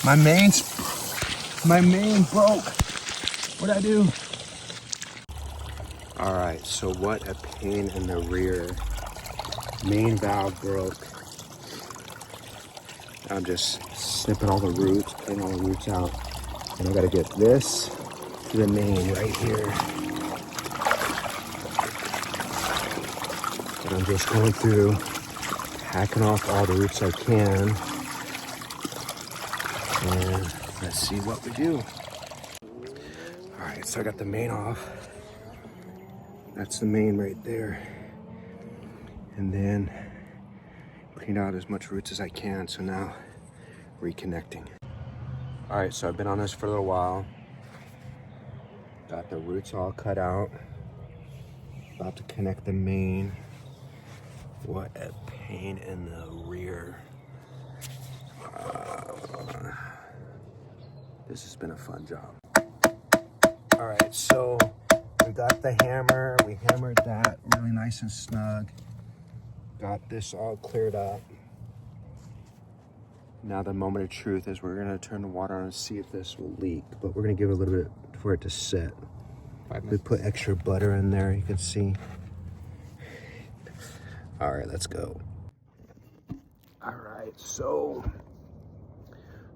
My main broke. What'd I do? All right, so what a pain in the rear. Main valve broke. I'm just snipping all the roots, pulling all the roots out. And I gotta get this to the main right here. And I'm just going through, hacking off all the roots I can. And let's see what we do. All right, so I got the main off. That's the main right there. And then clean out as much roots as I can. So now reconnecting. All right, so I've been on this for a little while. Got the roots all cut out. About to connect the main. What a pain in the rear. This has been a fun job. All right, so we got the hammer. We hammered that really nice and snug. Got this all cleared up. Now the moment of truth is we're gonna turn the water on and see if this will leak, but we're gonna give it a little bit for it to sit. We put extra butter in there, you can see. All right, let's go. All right, so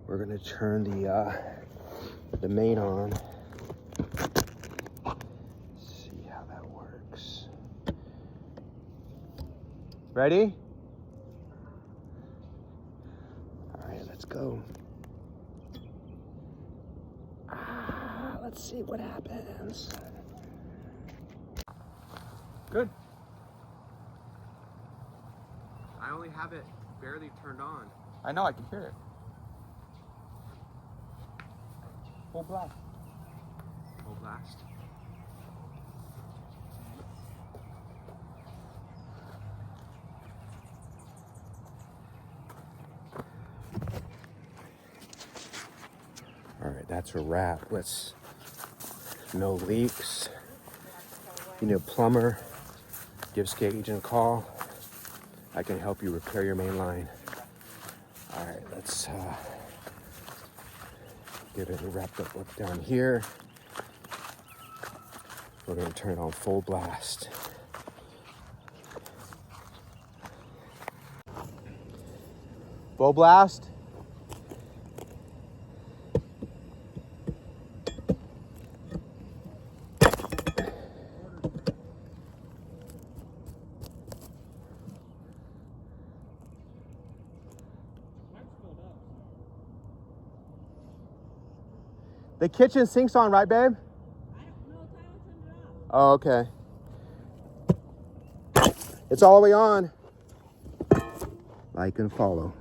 we're gonna turn the main on. See how that works. Ready? All right, let's go. Let's see what happens. Good. I only have it barely turned on. I know, I can hear it. Full blast. Full blast. All right, that's a wrap. No leaks. You need a plumber, give skate agent a call. I can help you repair your main line. All right, let's get it wrapped up down here. We're gonna turn it on full blast. Full blast. The kitchen sink's on, right, babe? I don't know, Tyler turned it off. Oh, okay. It's all the way on. Like and follow.